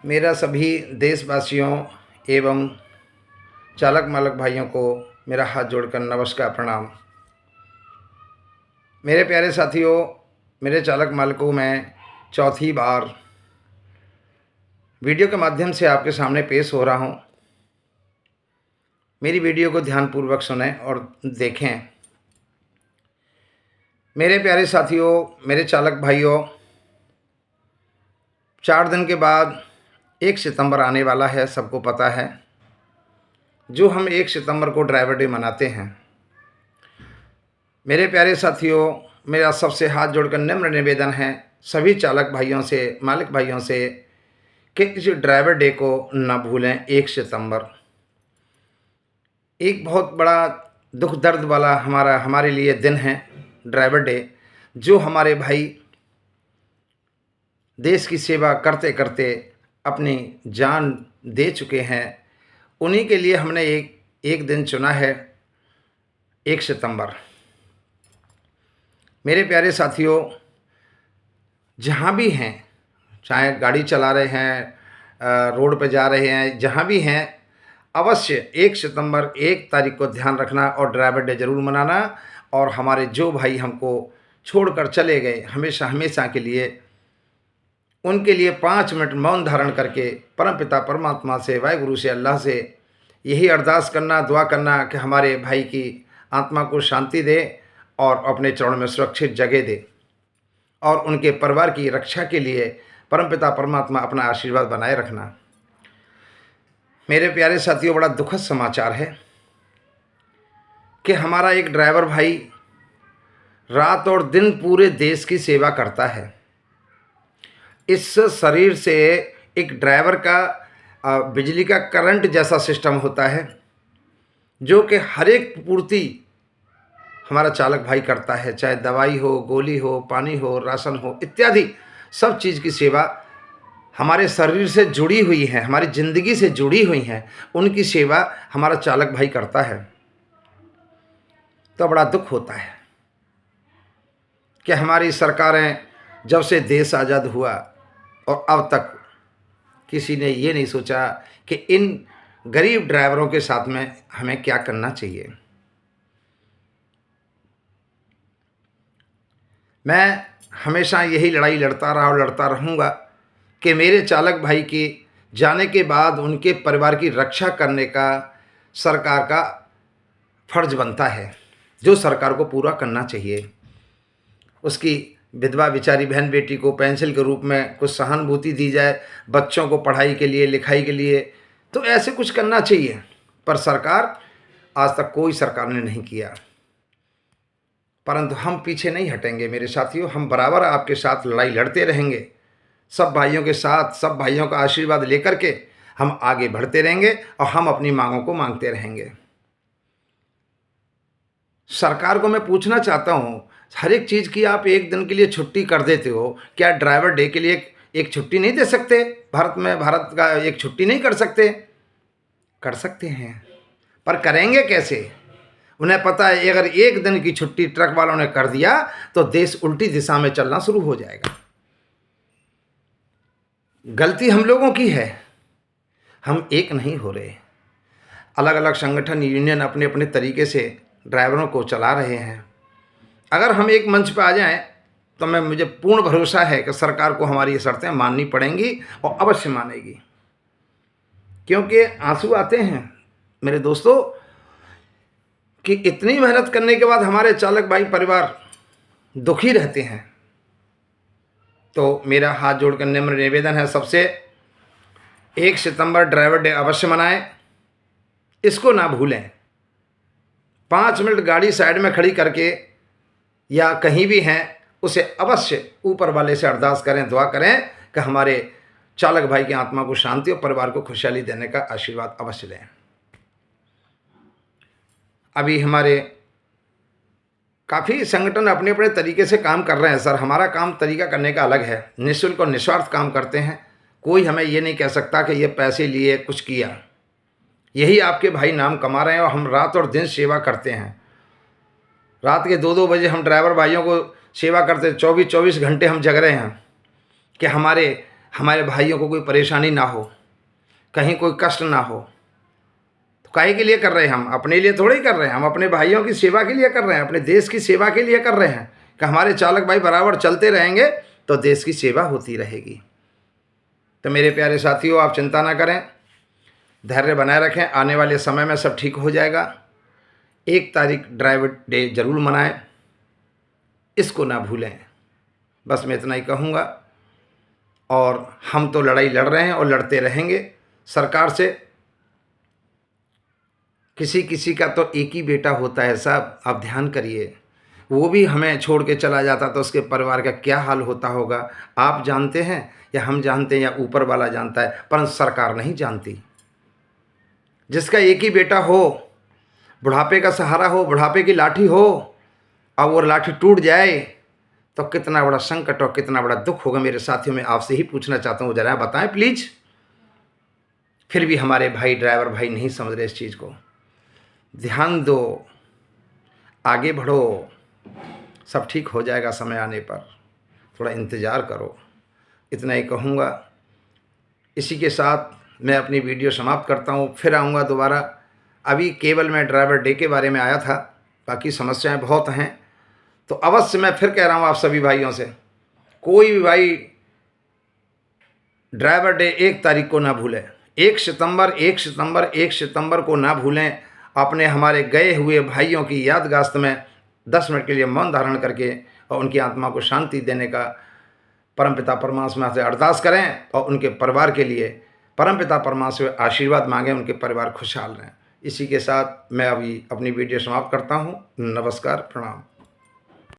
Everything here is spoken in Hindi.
मेरा सभी देशवासियों एवं चालक मालक भाइयों को मेरा हाथ जोड़कर नमस्कार प्रणाम। मेरे प्यारे साथियों, मेरे चालक मालकों, मैं चौथी बार वीडियो के माध्यम से आपके सामने पेश हो रहा हूँ। मेरी वीडियो को ध्यानपूर्वक सुनें और देखें। मेरे प्यारे साथियों, मेरे चालक भाइयों, 4 दिन के बाद 1 सितंबर आने वाला है, सबको पता है। जो हम 1 सितंबर को ड्राइवर डे मनाते हैं। मेरे प्यारे साथियों, मेरा सबसे हाथ जोड़कर नम्र निवेदन है सभी चालक भाइयों से, मालिक भाइयों से, कि इस ड्राइवर डे को न भूलें। 1 सितंबर एक बहुत बड़ा दुख दर्द वाला हमारे लिए दिन है, ड्राइवर डे। जो हमारे भाई देश की सेवा करते करते अपनी जान दे चुके हैं, उन्हीं के लिए हमने एक दिन चुना है, 1 सितंबर। मेरे प्यारे साथियों, जहाँ भी हैं, चाहे गाड़ी चला रहे हैं, रोड पर जा रहे हैं, जहाँ भी हैं, अवश्य 1 सितंबर 1 तारीख को ध्यान रखना और ड्राइवर डे ज़रूर मनाना। और हमारे जो भाई हमको छोड़कर चले गए हमेशा हमेशा के लिए, उनके लिए 5 मिनट मौन धारण करके परमपिता परमात्मा से, वाहिगुरु से, अल्लाह से यही अरदास करना, दुआ करना कि हमारे भाई की आत्मा को शांति दे और अपने चरण में सुरक्षित जगह दे, और उनके परिवार की रक्षा के लिए परमपिता परमात्मा अपना आशीर्वाद बनाए रखना। मेरे प्यारे साथियों, बड़ा दुखद समाचार है कि हमारा एक ड्राइवर भाई रात और दिन पूरे देश की सेवा करता है। इस शरीर से एक ड्राइवर का बिजली का करंट जैसा सिस्टम होता है, जो कि हर एक पूर्ति हमारा चालक भाई करता है। चाहे दवाई हो, गोली हो, पानी हो, राशन हो, इत्यादि सब चीज़ की सेवा हमारे शरीर से जुड़ी हुई है, हमारी ज़िंदगी से जुड़ी हुई हैं, उनकी सेवा हमारा चालक भाई करता है। तो बड़ा दुख होता है कि हमारी सरकारें जब से देश आज़ाद हुआ और अब तक किसी ने ये नहीं सोचा कि इन गरीब ड्राइवरों के साथ में हमें क्या करना चाहिए। मैं हमेशा यही लड़ाई लड़ता रहा और लड़ता रहूँगा कि मेरे चालक भाई के जाने के बाद उनके परिवार की रक्षा करने का सरकार का फर्ज बनता है, जो सरकार को पूरा करना चाहिए। उसकी विधवा बेचारी बहन बेटी को पेंशन के रूप में कुछ सहानुभूति दी जाए, बच्चों को पढ़ाई के लिए, लिखाई के लिए, तो ऐसे कुछ करना चाहिए। पर सरकार, आज तक कोई सरकार ने नहीं किया। परंतु हम पीछे नहीं हटेंगे मेरे साथियों, हम बराबर आपके साथ लड़ाई लड़ते रहेंगे। सब भाइयों के साथ, सब भाइयों का आशीर्वाद लेकर के हम आगे बढ़ते रहेंगे और हम अपनी मांगों को मांगते रहेंगे। सरकार को मैं पूछना चाहता हूँ, हर एक चीज़ की आप एक दिन के लिए छुट्टी कर देते हो, क्या ड्राइवर डे के लिए एक छुट्टी नहीं दे सकते? भारत का एक छुट्टी नहीं कर सकते? कर सकते हैं, पर करेंगे कैसे? उन्हें पता है अगर एक दिन की छुट्टी ट्रक वालों ने कर दिया तो देश उल्टी दिशा में चलना शुरू हो जाएगा। गलती हम लोगों की है, हम एक नहीं हो रहे। अलग अलग संगठन, यूनियन अपने अपने तरीके से ड्राइवरों को चला रहे हैं। अगर हम एक मंच पर आ जाएं तो मुझे पूर्ण भरोसा है कि सरकार को हमारी ये शर्तें माननी पड़ेंगी और अवश्य मानेगी। क्योंकि आंसू आते हैं मेरे दोस्तों कि इतनी मेहनत करने के बाद हमारे चालक भाई परिवार दुखी रहते हैं। तो मेरा हाथ जोड़कर नम्र निवेदन है सबसे, 1 सितंबर ड्राइवर डे अवश्य मनाएं, इसको ना भूलें। 5 मिनट गाड़ी साइड में खड़ी करके या कहीं भी हैं, उसे अवश्य ऊपर वाले से अरदास करें, दुआ करें कि हमारे चालक भाई की आत्मा को शांति और परिवार को खुशहाली देने का आशीर्वाद अवश्य लें। अभी हमारे काफ़ी संगठन अपने अपने तरीके से काम कर रहे हैं सर। हमारा काम तरीका करने का अलग है, निःशुल्क और निस्वार्थ काम करते हैं। कोई हमें ये नहीं कह सकता कि ये पैसे लिए कुछ किया। यही आपके भाई नाम कमा रहे हैं और हम रात और दिन सेवा करते हैं। रात के 2-2 बजे हम ड्राइवर भाइयों को सेवा करते, 24-24 घंटे हम जग रहे हैं कि हमारे हमारे भाइयों को कोई परेशानी ना हो, कहीं कोई कष्ट ना हो। तो काहे के लिए कर रहे हैं हम? अपने लिए थोड़ी कर रहे हैं, हम अपने भाइयों की सेवा के लिए कर रहे हैं, अपने देश की सेवा के लिए कर रहे हैं कि हमारे चालक भाई बराबर चलते रहेंगे तो देश की सेवा होती रहेगी। तो मेरे प्यारे साथियों, आप चिंता ना करें, धैर्य बनाए रखें, आने वाले समय में सब ठीक हो जाएगा। 1 तारीख ड्राइवर डे ज़रूर मनाएं, इसको ना भूलें। बस मैं इतना ही कहूँगा। और हम तो लड़ाई लड़ रहे हैं और लड़ते रहेंगे सरकार से। किसी किसी का तो एक ही बेटा होता है साहब, आप ध्यान करिए। वो भी हमें छोड़ के चला जाता तो उसके परिवार का क्या हाल होता होगा, आप जानते हैं या हम जानते हैं या ऊपर वाला जानता है, परंतु सरकार नहीं जानती। जिसका एक ही बेटा हो, बुढ़ापे का सहारा हो, बुढ़ापे की लाठी हो, अब वो लाठी टूट जाए तो कितना बड़ा संकट और कितना बड़ा दुख होगा। मेरे साथियों, मैं आपसे ही पूछना चाहता हूँ, जरा बताएं प्लीज। फिर भी हमारे भाई ड्राइवर भाई नहीं समझ रहे इस चीज़ को। ध्यान दो, आगे बढ़ो, सब ठीक हो जाएगा समय आने पर, थोड़ा इंतज़ार करो। इतना ही कहूँगा। इसी के साथ मैं अपनी वीडियो समाप्त करता हूँ, फिर आऊँगा दोबारा। अभी केवल मैं ड्राइवर डे के बारे में आया था, बाकी समस्याएं बहुत हैं। तो अवश्य मैं फिर कह रहा हूँ आप सभी भाइयों से, कोई भी भाई ड्राइवर डे 1 तारीख को ना भूलें। 1 सितंबर को ना भूलें। अपने हमारे गए हुए भाइयों की यादगाश्त में 10 मिनट के लिए मौन धारण करके और उनकी आत्मा को शांति देने का परमपिता परमात्मा से अरदास करें और उनके परिवार के लिए परमपिता परमात्मा से आशीर्वाद मांगें, उनके परिवार खुशहाल रहें। इसी के साथ मैं अभी अपनी वीडियो समाप्त करता हूँ। नमस्कार, प्रणाम।